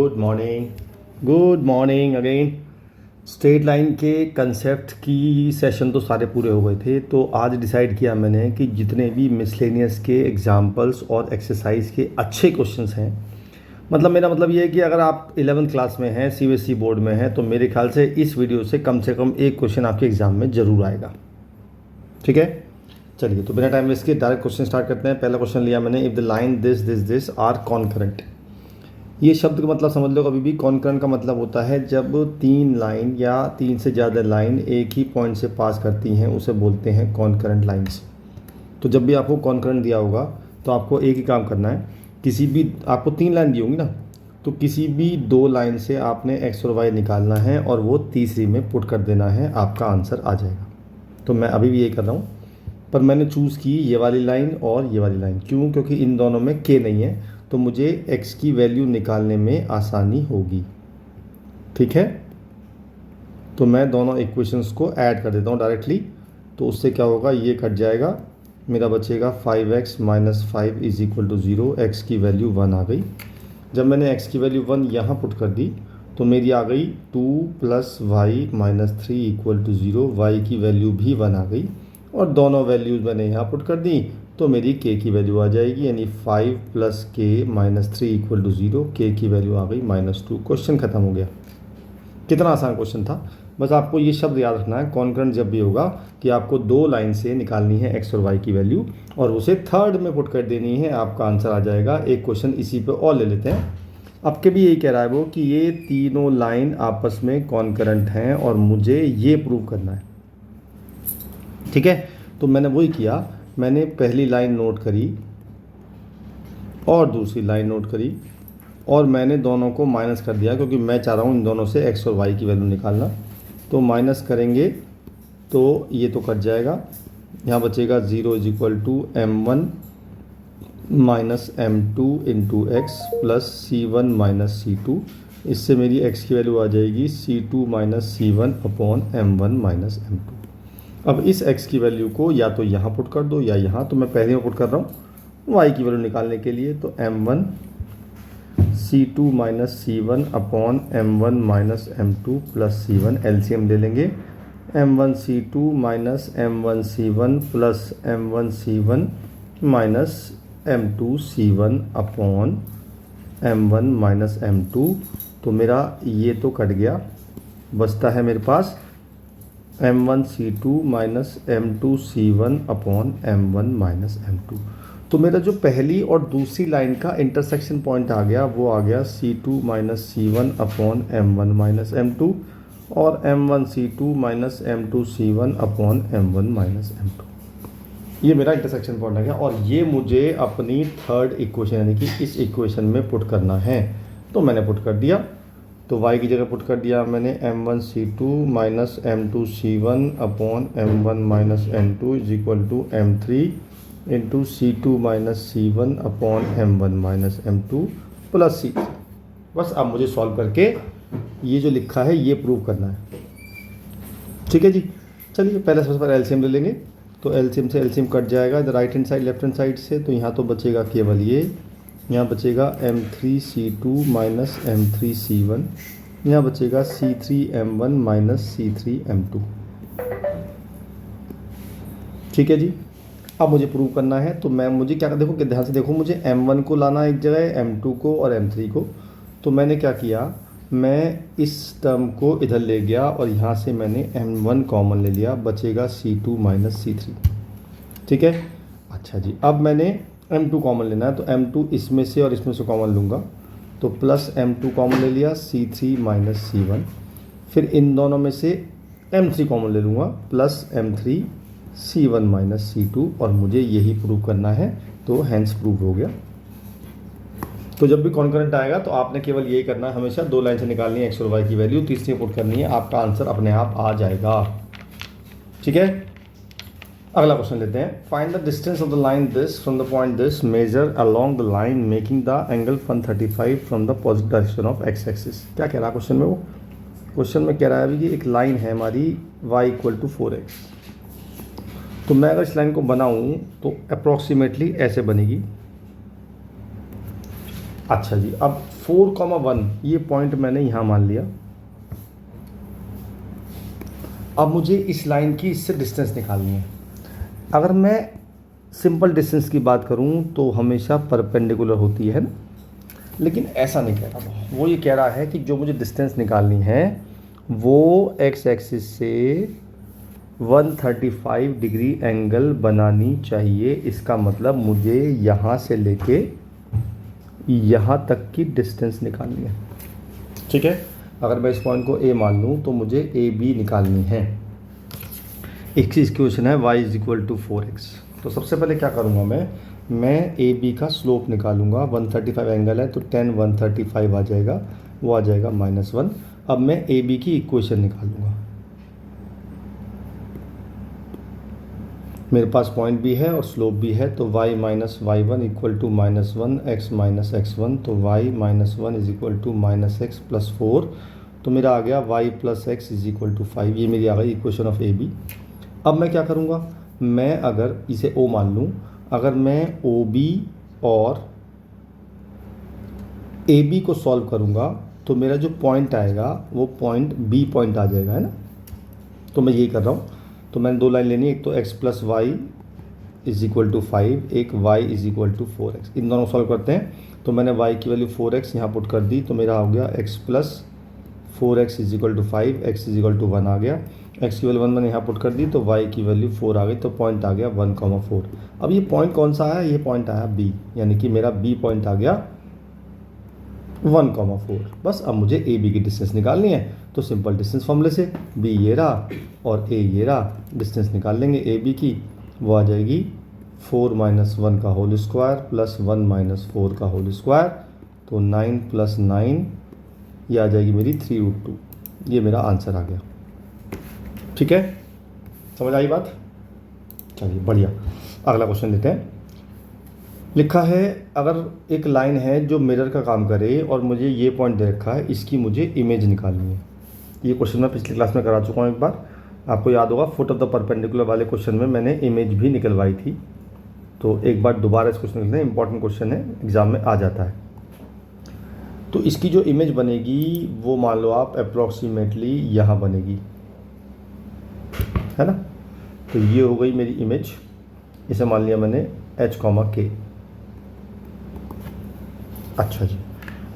Good morning again. Straight line के concept की session तो सारे पूरे हो गए थे, तो आज डिसाइड किया मैंने कि जितने भी मिसलेनियस के एग्जाम्पल्स और एक्सरसाइज के अच्छे क्वेश्चंस हैं, मतलब मेरा मतलब ये है कि अगर आप 11th क्लास में हैं, सीबीएसई बोर्ड में हैं, तो मेरे ख्याल से इस वीडियो से कम एक क्वेश्चन आपके एग्ज़ाम में ज़रूर आएगा। ठीक है, चलिए तो बिना टाइम वेस्ट के डायरेक्ट क्वेश्चन स्टार्ट करते हैं। पहला क्वेश्चन लिया मैंने, if the line this this this are concurrent. ये शब्द का मतलब समझ लो, कभी भी कॉन्करेंट का मतलब होता है जब तीन लाइन या तीन से ज़्यादा लाइन एक ही पॉइंट से पास करती हैं, उसे बोलते हैं कॉन्करेंट लाइंस। तो जब भी आपको कॉन्करेंट दिया होगा तो आपको एक ही काम करना है, किसी भी आपको तीन लाइन दी होंगी ना, तो किसी भी दो लाइन से आपने एक्स और वाई निकालना है और वो तीसरी में पुट कर देना है, आपका आंसर आ जाएगा। तो मैं अभी भी ये कर रहा हूँ, पर मैंने चूज़ की ये वाली लाइन और ये वाली लाइन। क्यों? क्योंकि इन दोनों में के नहीं है, तो मुझे x की वैल्यू निकालने में आसानी होगी। ठीक है, तो मैं दोनों इक्वेशंस को ऐड कर देता हूँ डायरेक्टली। तो उससे क्या होगा, ये कट जाएगा, मेरा बचेगा 5x - 5 is equal to 0। X की वैल्यू 1 आ गई। जब मैंने x की वैल्यू 1 यहाँ पुट कर दी तो मेरी आ गई 2 + y - 3 इक्वल टू 0। y की वैल्यू भी 1 आ गई और दोनों वैल्यूज़ मैंने यहाँ पुट कर दी, तो मेरी k की वैल्यू आ जाएगी, यानी 5 + k - 3 इक्वल टू 0। k की वैल्यू आ गई -2। क्वेश्चन ख़त्म हो गया। कितना आसान क्वेश्चन था। बस आपको ये शब्द याद रखना है, कॉन्करेंट जब भी होगा कि आपको दो लाइन से निकालनी है x और y की वैल्यू और उसे थर्ड में पुट कर देनी है, आपका आंसर आ जाएगा। एक क्वेश्चन इसी पे और ले लेते हैं। अब के भी यही कह रहा है वो कि ये तीनों लाइन आपस में कॉन्करेंट हैं और मुझे ये प्रूव करना है। ठीक है, तो मैंने वही किया, मैंने पहली लाइन नोट करी और दूसरी लाइन नोट करी और मैंने दोनों को माइनस कर दिया, क्योंकि मैं चाह रहा हूँ इन दोनों से एक्स और वाई की वैल्यू निकालना। तो माइनस करेंगे तो ये तो कट जाएगा, यहाँ बचेगा 0 is equal to m1 - m2 into x plus c1 - c2। इससे मेरी x की वैल्यू आ जाएगी c2 - c1 upon m1 - m2। अब इस x की वैल्यू को या तो यहाँ पुट कर दो या यहाँ, तो मैं पहले में पुट कर रहा हूँ y की वैल्यू निकालने के लिए। तो m1 c2 - c1 upon m1 - m2 plus c1, LCM ले लेंगे। m1 c2 - m1 c1 plus m1 c1 minus m2 c1 upon m1 - m2। तो मेरा ये तो कट गया, बचता है मेरे पास m1 c2 - m2 c1 upon m1 - m2। तो मेरा जो पहली और दूसरी लाइन का इंटरसेक्शन पॉइंट आ गया, वो आ गया c2 - c1 upon m1 - m2 और m1 c2 - m2 c1 upon m1 - m2। ये मेरा इंटरसेक्शन पॉइंट आ गया और ये मुझे अपनी थर्ड इक्वेशन यानी कि इस इक्वेशन में पुट करना है। तो मैंने पुट कर दिया, तो y की जगह पुट कर दिया मैंने m1 c2 - m2 c1 upon m1 - m2 is equal to m3 into c2 - c1 upon m1 - m2 plus c3। बस अब मुझे सॉल्व करके ये जो लिखा है ये प्रूव करना है। ठीक है जी, चलिए पहले सबसे पहले एलसीएम ले लेंगे। तो एलसीएम से एलसीएम कट जाएगा इधर right hand side left hand side से, तो यहाँ तो बचेगा केवल ये, यहाँ बचेगा m3 c2 - m3 c1, यहाँ बचेगा c3 m1 - c3 m2। ठीक है जी, अब मुझे प्रूव करना है। तो मुझे क्या, देखो कि ध्यान से देखो, मुझे m1 को लाना एक जगह, m2 को और m3 को। तो मैंने क्या किया, मैं इस टर्म को इधर ले गया और यहाँ से मैंने m1 कॉमन ले लिया, बचेगा c2 - c3। ठीक है, अच्छा जी, अब मैंने m2 कॉमन लेना है, तो m2 इसमें से और इसमें से कॉमन लूँगा, तो प्लस m2 कॉमन ले लिया, c3 - c1। फिर इन दोनों में से m3 कॉमन ले लूँगा, प्लस m3 c1 - c2, और मुझे यही प्रूव करना है। तो हैंस प्रूव हो गया। तो जब भी कॉन्करेंट आएगा तो आपने केवल यही करना है, हमेशा दो लाइन से निकालनी है एक्स और वाई की वैल्यू, तीसरी पुट करनी है, आपका आंसर अपने आप आ जाएगा। ठीक है, अगला क्वेश्चन लेते हैं। Find the distance of the line this from the point this measure along the line making the angle 135 from the positive direction of x axis. क्या कह रहा है क्वेश्चन में? वो क्वेश्चन में कह रहा है अभी कि एक लाइन है हमारी y = 4x। तो मैं अगर इस लाइन को बनाऊं तो अप्रॉक्सीमेटली ऐसे बनेगी। अच्छा जी, अब 4,1 ये पॉइंट मैंने यहाँ मान लिया। अब मुझे इस लाइन की इससे डिस्टेंस निकालनी है। अगर मैं सिंपल डिस्टेंस की बात करूँ तो हमेशा परपेंडिकुलर होती है ना, लेकिन ऐसा नहीं कह रहा वो ये कह रहा है कि जो मुझे डिस्टेंस निकालनी है वो एक्स एक्सिस से 135 डिग्री एंगल बनानी चाहिए। इसका मतलब मुझे यहाँ से लेके यहाँ तक की डिस्टेंस निकालनी है। ठीक है, अगर मैं इस पॉइंट को ए मान लूँ तो मुझे ए बी निकालनी है। एक चीज़ क्वेश्चन है y is equal to 4x। तो सबसे पहले क्या करूँगा मैं ए बी का स्लोप निकालूंगा। 135 एंगल है तो 10 135 आ जाएगा, वो आ जाएगा -1। अब मैं ए बी की इक्वेशन निकालूंगा। मेरे पास पॉइंट भी है और स्लोप भी है, तो y minus y1 equal to -1 x minus x1, तो y minus 1 is equal to -x plus 4, तो मेरा आ गया y plus x is equal to 5। ये मेरी आ गई इक्वेशन ऑफ ए बी। अब मैं क्या करूँगा, मैं अगर इसे o मान लूँ, अगर मैं ओ बी और ए बी को सॉल्व करूँगा तो मेरा जो पॉइंट आएगा वो पॉइंट बी पॉइंट आ जाएगा, है ना। तो मैं यही कर रहा हूँ। तो मैंने दो लाइन लेनी है, एक तो x plus y is equal to 5, एक y is equal to 4x। इन दोनों को सॉल्व करते हैं। तो मैंने y की वैल्यू 4x यहाँ पुट कर दी, तो मेरा हो गया x plus 4x is equal to 5, x is equal to 1 आ गया। x की वैल्यू 1 मैंने यहाँ पुट कर दी, तो y की वैल्यू 4 आ गई, तो पॉइंट आ गया 1,4। अब ये पॉइंट कौन सा आया, ये पॉइंट आया b, यानी कि मेरा b पॉइंट आ गया 1,4। बस अब मुझे ए बी की डिस्टेंस निकालनी है। तो सिंपल डिस्टेंस फॉर्मूले से b ये रहा और a ये रहा, डिस्टेंस निकाल लेंगे ए बी की। वो आ जाएगी 4 माइनस 1 का होल स्क्वायर प्लस 1 माइनस 4 का होल स्क्वायर, तो 9 प्लस 9 ये आ जाएगी मेरी 3√2। ये मेरा आंसर आ गया। ठीक है, समझ आई बात। चलिए बढ़िया, अगला क्वेश्चन लेते हैं। लिखा है अगर एक लाइन है जो मिरर का काम करे और मुझे ये पॉइंट दे रखा है, इसकी मुझे इमेज निकालनी है। ये क्वेश्चन मैं पिछली क्लास में करा चुका हूँ एक बार, आपको याद होगा। फुट ऑफ द परपेंडिकुलर वाले क्वेश्चन में मैंने इमेज भी निकलवाई थी। तो एक बार दोबारा इस क्वेश्चन निकलते हैं, इंपॉर्टेंट क्वेश्चन है, एग्जाम में आ जाता है। तो इसकी जो इमेज बनेगी वो मान लो आप अप्रॉक्सीमेटली यहाँ बनेगी, है ना। तो ये हो गई मेरी इमेज। इसे मान लिया मैंने h, k। अच्छा जी,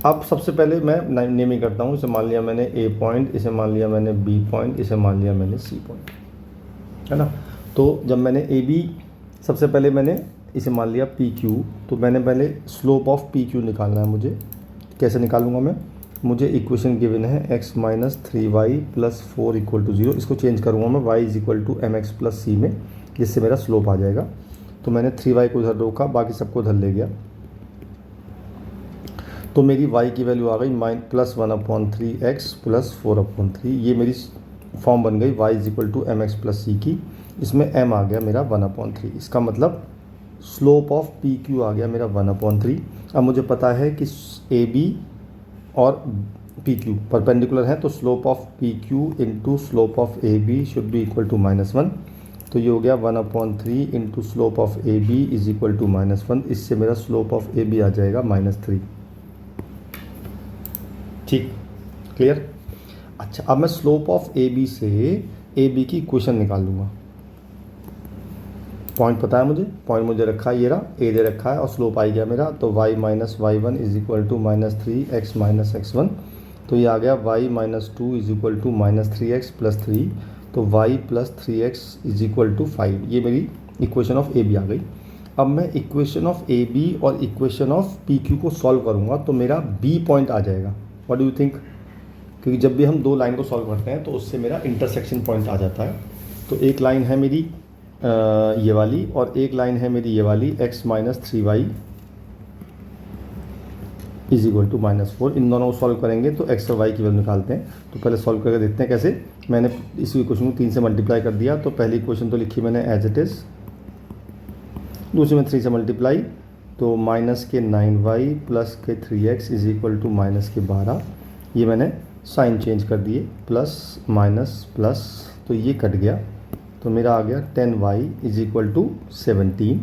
अब सबसे पहले मैं नेमिंग करता हूँ। इसे मान लिया मैंने ए पॉइंट, इसे मान लिया मैंने बी पॉइंट, इसे मान लिया मैंने सी पॉइंट, है ना। तो जब मैंने ए बी, सबसे पहले मैंने इसे मान लिया पी क्यू, तो मैंने पहले स्लोप ऑफ पी क्यू निकालना है मुझे। कैसे निकालूंगा मैं, मुझे इक्वेशन गिवन है x minus 3y plus 4 equal to 0। इसको चेंज करूँगा मैं y is equal to mx plus C में, जिससे मेरा स्लोप आ जाएगा। तो मैंने 3y को इधर रोका, बाकी सबको इधर ले गया, तो मेरी y की वैल्यू आ गई प्लस 1/3x प्लस 4/3। ये मेरी फॉर्म बन गई y is equal to mx plus C की। इसमें m आ गया मेरा 1/3। इसका मतलब स्लोप ऑफ पी क्यू आ गया मेरा 1/3। अब मुझे पता है कि ए बी और पी क्यू परपेंडिकुलर है, तो slope of P Q into slope of A B should be equal to -1। तो ये हो गया 1/3 into slope of A B is equal to -1। इससे मेरा स्लोप ऑफ ए बी आ जाएगा -3। ठीक, क्लियर। अच्छा, अब मैं स्लोप ऑफ ए बी से ए बी की इक्वेशन निकाल लूँगा। पॉइंट पता है मुझे, पॉइंट मुझे रखा है, ये रहा ए दे रखा है और स्लोप आ गया मेरा। तो y minus y1 is equal to -3x minus x1। तो ये आ गया y minus 2 is equal to -3x plus 3। तो y plus 3x is equal to 5। ये मेरी इक्वेशन ऑफ ए बी आ गई। अब मैं इक्वेशन ऑफ ए बी और इक्वेशन ऑफ पी क्यू को सॉल्व करूँगा तो मेरा बी पॉइंट आ जाएगा। व्हाट डू यू थिंक, क्योंकि जब भी हम दो लाइन को सॉल्व करते हैं तो उससे मेरा इंटरसेक्शन पॉइंट आ जाता है। तो एक लाइन है मेरी ये वाली और एक लाइन है मेरी ये वाली, x minus 3y is equal to -4। इन दोनों को सॉल्व करेंगे तो x और y की वैल्यू निकालते हैं। तो पहले सॉल्व करके देखते हैं कैसे। मैंने इस इक्वेशन को 3 से मल्टीप्लाई कर दिया, तो पहली इक्वेशन तो लिखी मैंने एज इट इज़, दूसरी में 3 से मल्टीप्लाई, तो माइनस के 9y प्लस के 3x is equal to minus के 12। ये मैंने साइन चेंज कर दिए, प्लस माइनस प्लस, तो ये कट गया। तो मेरा आ गया 10y is equal to 17।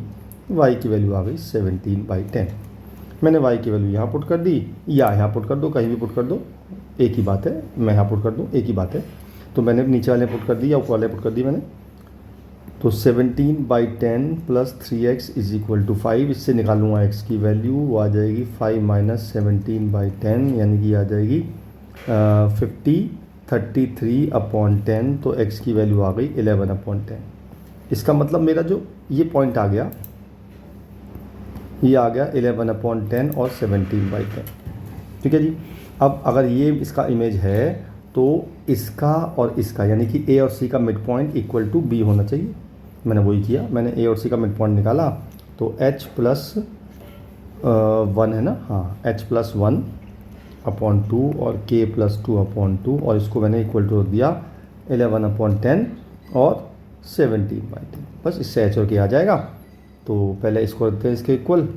y की वैल्यू आ गई 17/10। मैंने y की वैल्यू यहाँ पुट कर दी या यहाँ पुट कर दो, कहीं भी पुट कर दो, एक ही बात है, मैं यहाँ पुट कर दूँ, एक ही बात है। तो मैंने नीचे वाले पुट कर दी या ऊपर वाले पुट कर दी मैंने। तो 17/10 plus 3x is equal to 5, इससे निकालूंगा x की वैल्यू, वो आ जाएगी 5 माइनस 17/10 यानी कि आ जाएगी 33/10। तो x की वैल्यू आ गई 11/10। इसका मतलब मेरा जो ये पॉइंट आ गया, ये आ गया 11/10 और 17/10। ठीक है जी। अब अगर ये इसका इमेज है तो इसका और इसका यानी कि a और c का mid point equal to b होना चाहिए। मैंने वही किया, मैंने a और c का मिड पॉइंट निकाला। तो h प्लस 1 है ना, हाँ, h प्लस 1/2 और k प्लस 2/2 और इसको मैंने इक्वल टू रख दिया 11/10 और 17/10। बस इससे h और k आ जाएगा। तो पहले इसको रखते हैं इसके इक्वल,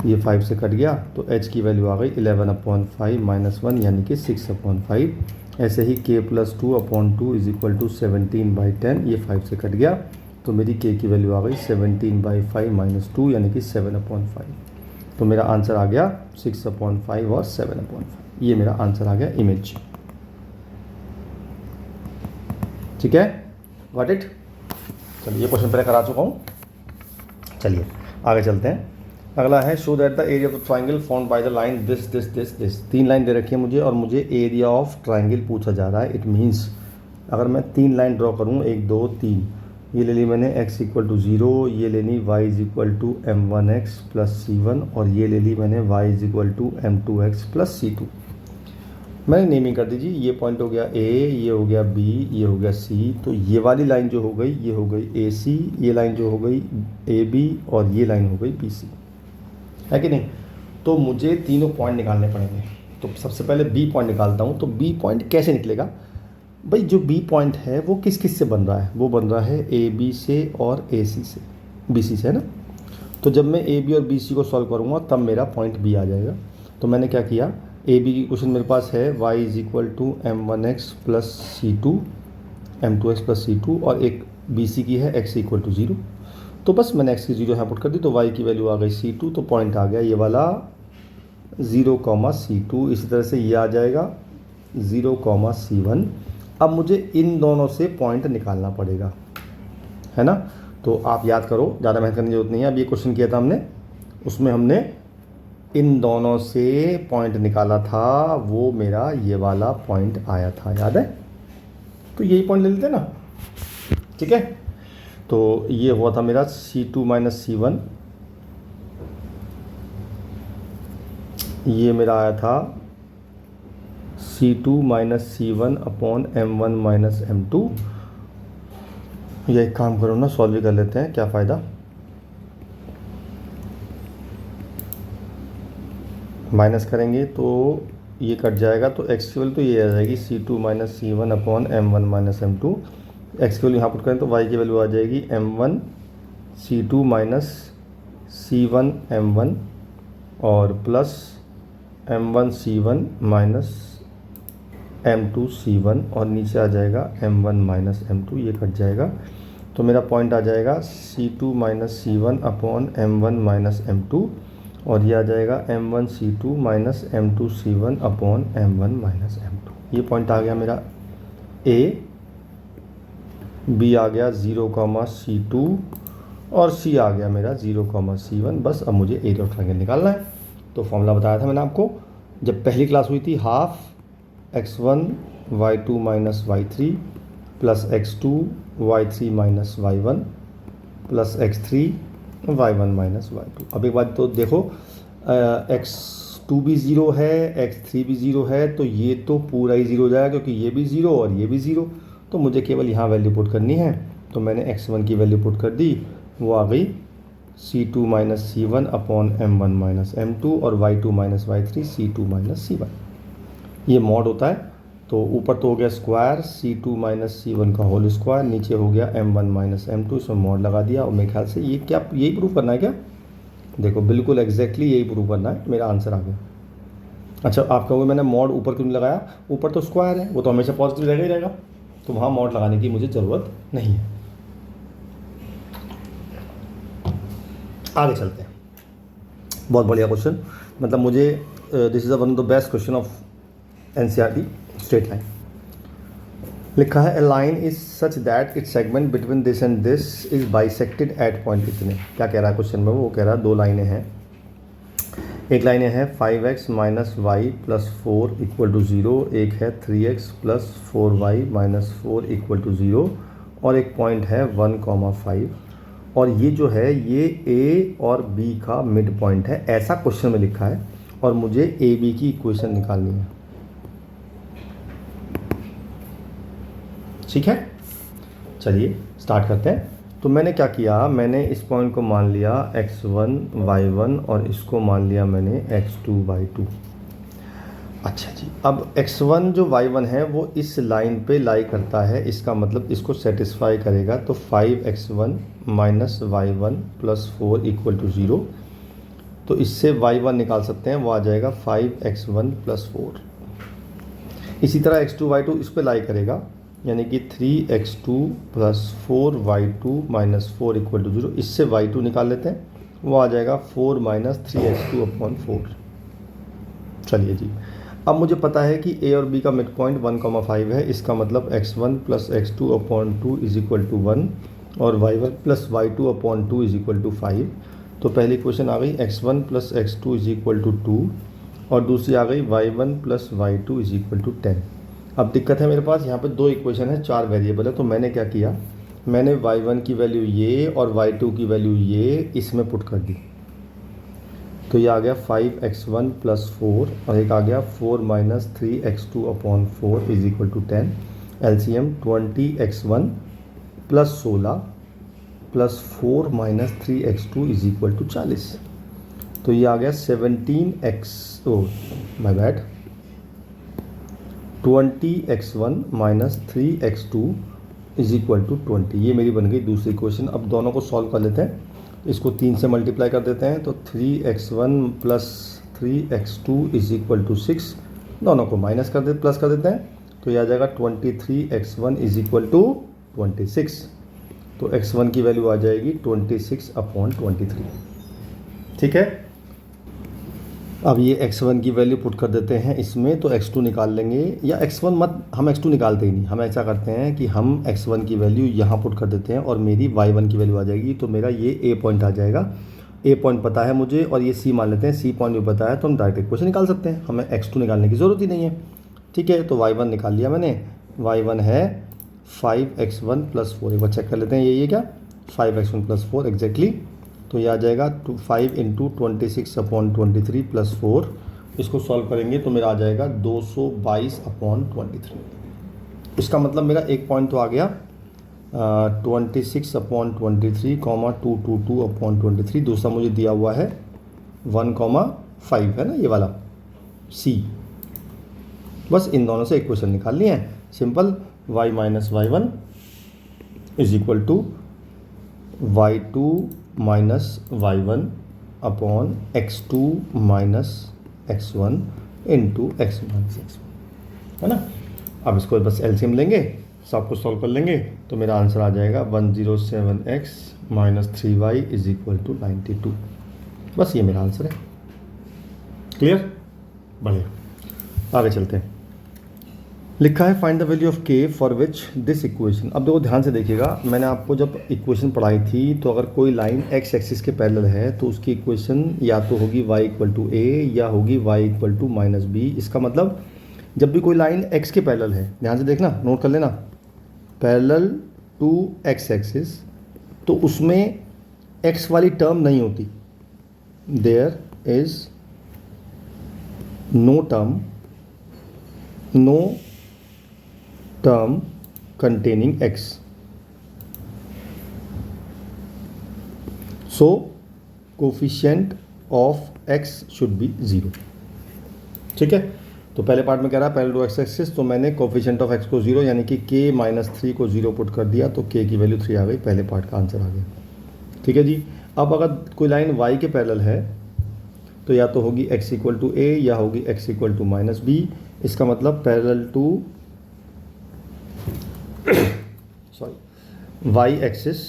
ये 5 से कट गया तो h की वैल्यू आ गई 11/5 माइनस 1 यानी कि 6/5। ऐसे ही k plus 2/2 is equal to 17/10, ये 5 से कट गया तो मेरी k की वैल्यू आ गई 17/5 माइनस 2 यानी कि 7/5। तो मेरा आंसर आ गया 6/5 और 7/5। ये मेरा आंसर आ गया इमेज। ठीक है, गॉट इट। चलिए, ये क्वेश्चन पहले करा चुका हूँ। चलिए आगे चलते हैं। अगला है show that the area of the triangle formed by the line this this this this. 3 line दे रखी है मुझे और मुझे एरिया ऑफ ट्राइंगल पूछा जा रहा है। इट मीन्स अगर मैं 3 लाइन ड्रॉ करूँ, 1 2 3, ये ले ली मैंने x इक्वल टू 0, ये ले ली y is equal to m1x plus c1 और ये ले ली मैंने y is equal to m2x plus c2। मैंने नेमिंग कर दीजिए, ये पॉइंट हो गया a, ये हो गया b, ये हो गया c। तो ये वाली लाइन जो हो गई ये हो गई AC, ये लाइन जो हो गई AB और ये लाइन हो गई BC, है कि नहीं। तो मुझे तीनों पॉइंट निकालने पड़ेंगे। तो सबसे पहले B पॉइंट निकालता हूँ। तो B पॉइंट कैसे निकलेगा भाई? जो B पॉइंट है वो किस किस से बन रहा है? वो बन रहा है AB से और AC से, BC से, है ना। तो जब मैं AB और BC को सॉल्व करूँगा तब मेरा पॉइंट B आ जाएगा। तो मैंने क्या किया, AB की क्वेश्चन मेरे पास है y is equal to m1x plus c2 m2x plus c2 और एक BC की है x इक्वल टू 0। तो बस मैंने x की 0 यहाँ पुट कर दी तो y की वैल्यू आ गई c2। तो पॉइंट आ गया ये वाला 0,c2। इसी तरह से ये आ जाएगा 0,c1। अब मुझे इन दोनों से पॉइंट निकालना पड़ेगा, है ना। तो आप याद करो, ज़्यादा मेहनत करने की जरूरत नहीं है। अब ये क्वेश्चन किया था हमने, उसमें हमने इन दोनों से पॉइंट निकाला था, वो मेरा ये वाला पॉइंट आया था, याद है। तो यही पॉइंट ले लेते हैं ना, ठीक है। तो ये हुआ था मेरा C2 माइनस C1, ये मेरा आया था C2 minus C1 upon M1 minus M2। ये एक काम करो ना, सॉल्व भी कर लेते हैं, क्या फ़ायदा। माइनस करेंगे तो ये कट जाएगा तो x की वैल्यू तो ये आ जाएगी C2 minus C1 upon M1 minus M2। x की वैल्यू यहाँ पुट करें तो y की वैल्यू आ जाएगी M1 C2 minus C1 M1 और plus M1 C1 minus M2 C1 और नीचे आ जाएगा M1 माइनस M2, ये कट जाएगा। तो मेरा पॉइंट आ जाएगा C2 minus C1 upon M1 minus M2 और ये आ जाएगा M1 C2 minus M2 C1 upon M1 minus M2। ये पॉइंट आ गया मेरा A। B आ गया 0,C2 और C आ गया मेरा 0,C1। बस अब मुझे एरिया ऑफ ट्रायंगल निकालना है। तो फॉर्मूला बताया था मैंने आपको जब पहली क्लास हुई थी, half x1 y2 minus y3 plus x2 y3 minus y1 plus x3 y1 minus y2। अब एक बात तो देखो, x2 भी 0 है, x3 भी 0 है, तो ये तो पूरा ही 0 हो जाएगा क्योंकि ये भी 0 और ये भी 0। तो मुझे केवल यहाँ वैल्यू पुट करनी है। तो मैंने x1 की वैल्यू पुट कर दी, वो आ गई C2 minus C1 upon M1 minus M2 और y2 minus y3 C2 minus C1। ये मॉड होता है। तो ऊपर तो हो गया स्क्वायर C2 माइनस C1 का होल स्क्वायर, नीचे हो गया M1 माइनस M2, इसमें मॉड लगा दिया। और मेरे ख्याल से ये क्या, यही प्रूव करना है क्या? देखो बिल्कुल एग्जैक्टली यही प्रूव करना है, मेरा आंसर आ गया। अच्छा, आप कहोगे मैंने मॉड ऊपर क्यों नहीं लगाया? ऊपर तो स्क्वायर है, वो तो हमेशा पॉजिटिव रहेगा ही रहेगा, तो वहाँ मॉड लगाने की मुझे ज़रूरत नहीं है। आगे चलते हैं। बहुत बढ़िया क्वेश्चन, मतलब मुझे this is one of the best question of NCERT. Straight line लिखा है, a line is such that its segment between this and this is bisected at point इतने। क्या कह रहा है क्वेश्चन में, वो कह रहा है दो लाइनें हैं, एक लाइनें हैं 5x minus y plus 4 equal to 0, एक है 3x plus 4y minus 4 equal to 0, और एक पॉइंट है 1,5, और ये जो है ये a और b का मिड पॉइंट है, ऐसा क्वेश्चन में लिखा है, और मुझे ए बी की इक्वेशन निकालनी है। ठीक है, चलिए स्टार्ट करते हैं। तो मैंने क्या किया, मैंने इस पॉइंट को मान लिया x1 y1 और इसको मान लिया मैंने x2 y2। अच्छा जी, अब x1 जो y1 है वो इस लाइन पे लाई करता है, इसका मतलब इसको सेटिस्फाई करेगा, तो 5x1 minus y plus 4 equal to 0। तो इससे y1 निकाल सकते हैं, वो आ जाएगा 5x1 प्लस 4। इसी तरह x2 y2 इस पे लाई करेगा, यानी कि 3x2 plus 4y2 minus 4 equal to 0। इससे y2 निकाल लेते हैं, वो आ जाएगा 4 माइनस 3x2 अपॉन 4। चलिए जी, अब मुझे पता है कि a और b का मिड पॉइंट 1,5 है, इसका मतलब x1 plus x2 upon 2 is equal to 1 और y1 plus y2 upon 2 is equal to 5। तो पहली क्वेश्चन आ गई x1 plus x2 is equal to 2, और दूसरी आ गई y1 plus y2 is equal to 10। अब दिक्कत है मेरे पास यहाँ पे दो इक्वेशन है, 4 वेरिएबल है, तो मैंने क्या किया, मैंने y1 की वैल्यू ये और y2 की वैल्यू ये इसमें पुट कर दी। तो ये आ गया 5x1 प्लस 4 और एक आ गया 4 minus 3x2 upon 4 is equal to 10। LCM 20x1 plus 16 plus 4 minus 3x2 is equal to 40। तो ये आ गया 20x1 minus 3x2 is equal to 20। ये मेरी बन गई दूसरी क्वेश्चन। अब दोनों को सॉल्व कर लेते हैं, इसको 3 से मल्टीप्लाई कर देते हैं, तो 3x1 plus 3x2 is equal to 6। दोनों को माइनस कर दे प्लस कर देते हैं, तो ये आ जाएगा 23x1 इज इक्वल टू 26। तो x1 की वैल्यू आ जाएगी 26 अपॉन 23। ठीक है, अब ये x1 की वैल्यू पुट कर देते हैं इसमें, तो x2 निकाल लेंगे, या x1 मत, हम x2 निकालते ही नहीं, हम ऐसा करते हैं कि हम x1 की वैल्यू यहाँ पुट कर देते हैं और मेरी y1 की वैल्यू आ जाएगी। तो मेरा ये a पॉइंट आ जाएगा, a पॉइंट पता है मुझे, और ये c मान लेते हैं, c पॉइंट भी पता है, तो हम डायरेक्ट इक्वेशन निकाल सकते हैं, हमें x2 निकालने की ज़रूरत ही नहीं है। ठीक है, तो y1 निकाल लिया मैंने, y1 है 5x1 प्लस 4। एक बार चेक कर लेते हैं, ये क्या 5x1 प्लस 4 एग्जैक्टली। तो ये आ जाएगा 5 इंटू 26 अपॉन 23 प्लस 4। इसको सॉल्व करेंगे तो मेरा आ जाएगा 222 अपॉन 23। इसका मतलब मेरा एक पॉइंट तो आ गया 26 अपॉन 23 कॉमा 222 अपॉन 23। दूसरा मुझे दिया हुआ है 1,5 है ना, ये वाला C। बस इन दोनों से इक्वेशन निकालनी है, simple. y minus y1 is equal to y2 minus y1 upon x2 minus x1 into x minus x1, है ना। अब इसको बस एलसीएम लेंगे, सब कुछ सॉल्व कर लेंगे, तो मेरा आंसर आ जाएगा 107x minus 3y is equal to 92। बस ये मेरा आंसर है। क्लियर, बढ़िया, आगे चलते हैं। लिखा है find the value of k for which this equation. अब देखो ध्यान से देखिएगा, मैंने आपको जब इक्वेशन पढ़ाई थी तो अगर कोई लाइन x एक्सिस के पैरेलल है तो उसकी इक्वेशन या तो होगी y इक्वल टू a या होगी y equal to minus b। इसका मतलब जब भी कोई लाइन x के पैरेलल है, ध्यान से देखना, नोट कर लेना, पैरेलल टू x एक्सिस, तो उसमें x वाली टर्म नहीं होती, there is no term containing x, so coefficient of x should be 0। ठीक है, तो पहले पार्ट में कह रहा है पैरेलल टू x एक्सिस, तो मैंने कोफिशिएंट ऑफ x को 0 यानी कि k माइनस 3 को 0 पुट कर दिया, तो k की वैल्यू 3 आ गई, पहले पार्ट का आंसर आ गया। ठीक है जी, अब अगर कोई लाइन y के पैरेलल है तो या तो होगी x इक्वल टू a या होगी x equal to minus b। इसका मतलब parallel to y axis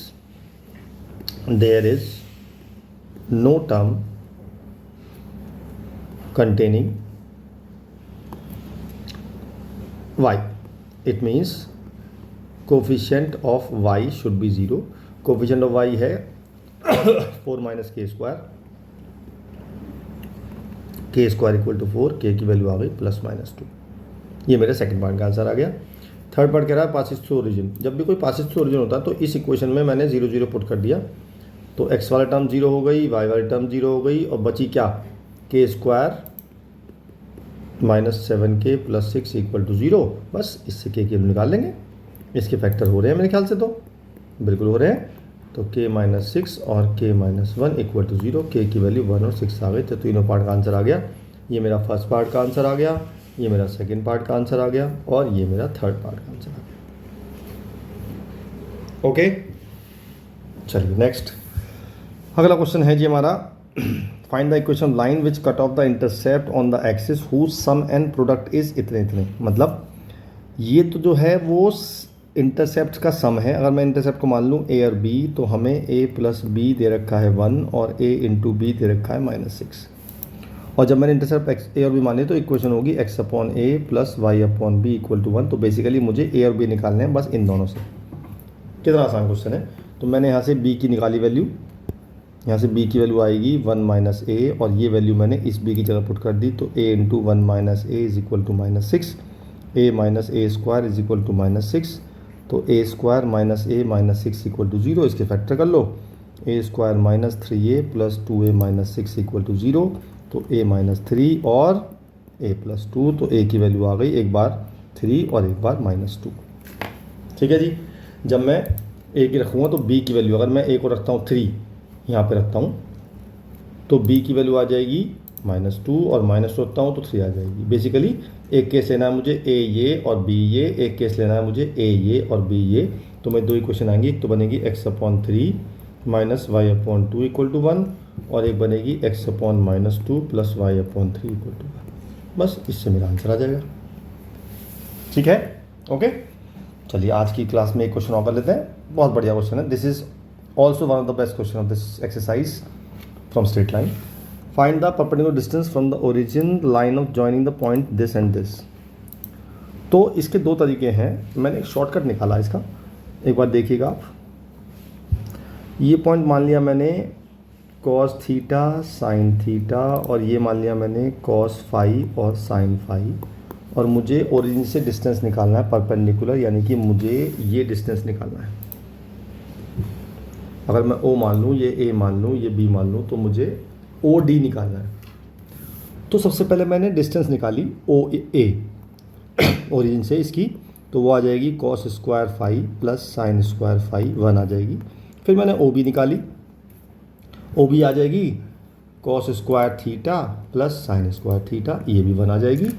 there is no term containing y. It means coefficient of y should be 0. Coefficient of y है 4 माइनस के स्क्वायर, के square equal to 4, के की value आ गई +-2। ये मेरे सेकंड पार्ट का आंसर आ गया। थर्ड पार्ट कह रहा है पासिस टू ओरिजिन। जब भी कोई पासिस टू ओरिजिन होता है तो इस इक्वेशन में मैंने 0 0 पुट कर दिया, तो x वाला टर्म 0 हो गई, y वाली टर्म 0 हो गई, और बची क्या, के स्क्वायर -7k + 6 इक्वल टू 0। बस इससे के हम निकाल लेंगे। इसके फैक्टर हो रहे हैं मेरे ख्याल से, तो बिल्कुल हो रहे हैं। तो k-6 और k-1 इक्वल टू 0, के की वैल्यू 1 और 6 आ गई। तो तीनों पार्ट का आंसर आ गया। ये मेरा फर्स्ट पार्ट का आंसर आ गया, ये मेरा सेकंड पार्ट का आंसर आ गया, और ये मेरा थर्ड पार्ट का आंसर आ गया। ओके, चलिए नेक्स्ट अगला क्वेश्चन है जी हमारा, find the equation line which cut off the intercept on the axis whose sum and product is इतने इतने। मतलब ये तो जो है वो इंटरसेप्ट का सम है। अगर मैं इंटरसेप्ट को मान लूँ a और b, तो हमें a + b दे रखा है 1 और a × b दे रखा है -6। और जब मैंने इंटरसेप्ट a और b माने तो इक्वेशन होगी x/a + y/b इक्वल टू 1। तो बेसिकली मुझे a और b निकालने हैं बस इन दोनों से। कितना आसान क्वेश्चन है। तो मैंने यहाँ से b की निकाली वैल्यू, यहाँ से b की वैल्यू आएगी 1 - a, और ये वैल्यू मैंने इस b की जगह पुट कर दी। तो a × 1 - a is equal to -6, a - a² is equal to -6। तो a² - a - 6 इक्वल टू 0। इसके फैक्टर कर लो, a² - 3a + 2a - 6 equal to 0। तो a - 3 और a + 2, तो a की वैल्यू आ गई एक बार 3 और एक बार -2। ठीक है जी। जब मैं a की रखूँगा तो b की वैल्यू, अगर मैं a को रखता हूँ 3 यहाँ पे रखता हूँ, तो b की वैल्यू आ जाएगी -2, और -2 रखता हूँ तो 3 आ जाएगी। बेसिकली एक केस लेना है मुझे a ये और b ये, एक केस लेना है मुझे a ये और b ये। तो मैं दो इक्वेशन आएंगी, एक तो बनेगी x/3 - y/2 इक्वल टू 1, और एक बनेगी x/-2 + y/3 इक्वल टू 1। बस इससे मेरा आंसर आ जाएगा। ठीक है, ओके। चलिए आज की क्लास में एक क्वेश्चन और कर लेते हैं। बहुत बढ़िया क्वेश्चन है। This is also one of the best question of this exercise from straight line. Find the perpendicular distance from the origin line of joining the point this and this. तो इसके दो तरीके हैं, मैंने एक शॉर्टकट निकाला इसका, एक बार देखिएगा आप। ये पॉइंट मान लिया मैंने cos थीटा sin थीटा, और ये मान लिया मैंने cos फाई और sin फाई, और मुझे ओरिजिन से डिस्टेंस निकालना है परपेंडिकुलर, यानी कि मुझे ये डिस्टेंस निकालना है। अगर मैं O मान लूँ, ये A मान लूँ, ये B मान लूँ, तो मुझे OD निकालना है। तो सबसे पहले मैंने डिस्टेंस निकाली OA ओरिजिन से इसकी, तो वो आ जाएगी cos² फाई + sin² फाई 1 आ जाएगी। फिर मैंने OB निकाली, OB आ जाएगी cos² थीटा + sin² थीटा, ये भी 1 आ जाएगी।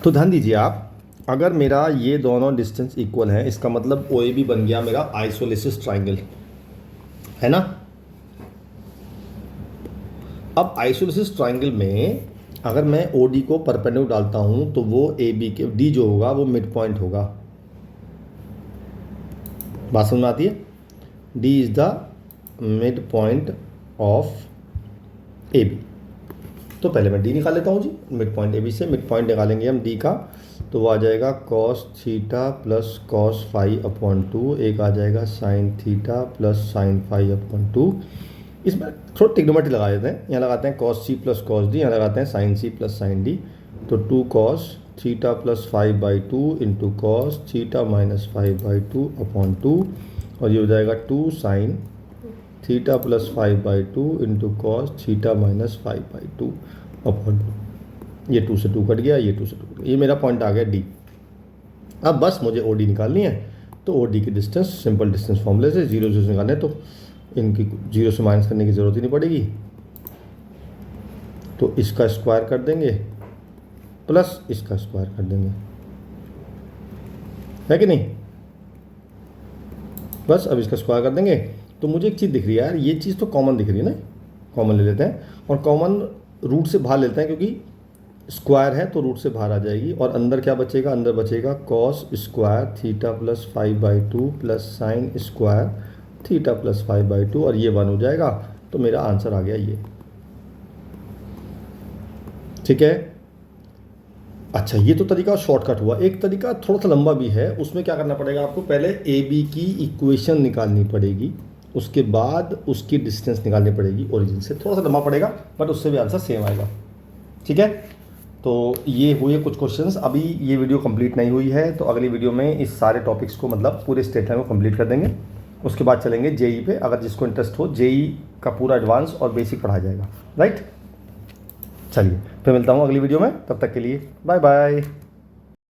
तो ध्यान दीजिए आप, अगर मेरा ये दोनों डिस्टेंस इक्वल है, इसका मतलब OAB बन गया मेरा आइसोलेसिस ट्राइंगल, है ना। अब आइसोलेसिस ट्राइंगल में अगर मैं OD को परपेंडिकुलर डालता हूं, तो वो AB के D जो होगा वो मिड पॉइंट होगा। बात समझ में आती है। D is the mid point of AB। तो पहले मैं D निकाल लेता हूँ जी, मिड पॉइंट AB से मिड पॉइंट निकालेंगे हम D का, तो वो आ जाएगा cos थीटा + cos फाई/2, एक आ जाएगा sin थीटा + sin फाई/2। इसमें थोड़ा टिग्नोमेट्री लगा देते हैं, यहाँ लगाते हैं cos C + cos D, यहाँ लगाते हैं sin C + sin D। तो 2 cos थीटा + फाई/2 × cos थीटा - फाई/2/2, और ये हो जाएगा 2 sin थीटा + फाई/2 × cos थीटा - फाई/2/2। ये 2 से 2 कट गया, ये 2 से 2 कट गया, ये मेरा पॉइंट आ गया D। अब बस मुझे OD निकालनी है। तो OD की डिस्टेंस सिंपल डिस्टेंस फॉर्मूले से 0 से निकालने, तो इनकी 0 से माइनस करने की ज़रूरत ही नहीं पड़ेगी। तो इसका स्क्वायर कर देंगे प्लस इसका स्क्वायर कर देंगे, है कि नहीं। बस अब इसका स्क्वायर कर देंगे। तो मुझे एक चीज़ दिख रही है यार, ये चीज़ तो कॉमन दिख रही है ना, कॉमन ले लेते हैं, और कॉमन रूट से बाहर लेते हैं, क्योंकि स्क्वायर है तो रूट से बाहर आ जाएगी। और अंदर क्या बचेगा, अंदर बचेगा cos² थीटा + फाई/2 + sin² थीटा + फाई/2, और ये 1 हो जाएगा। तो मेरा आंसर आ गया ये। ठीक है। अच्छा, ये तो तरीका शॉर्टकट हुआ। एक तरीका थोड़ा सा लंबा भी है, उसमें क्या करना पड़ेगा आपको, पहले ए बी की इक्वेशन निकालनी पड़ेगी, उसके बाद उसकी डिस्टेंस निकालनी पड़ेगी ओरिजिन से। थोड़ा सा लंबा पड़ेगा बट उससे भी आंसर सेम आएगा। ठीक है, तो ये हुए कुछ क्वेश्चंस। अभी ये वीडियो कंप्लीट नहीं हुई है, तो अगली वीडियो में इस सारे टॉपिक्स को मतलब पूरे स्टेट लाइन को कंप्लीट कर देंगे। उसके बाद चलेंगे जेई पे, अगर जिसको इंटरेस्ट हो जेई का पूरा एडवांस और बेसिक पढ़ाया जाएगा। राइट, चलिए फिर मिलता हूँ अगली वीडियो में, तब तक के लिए बाय बाय।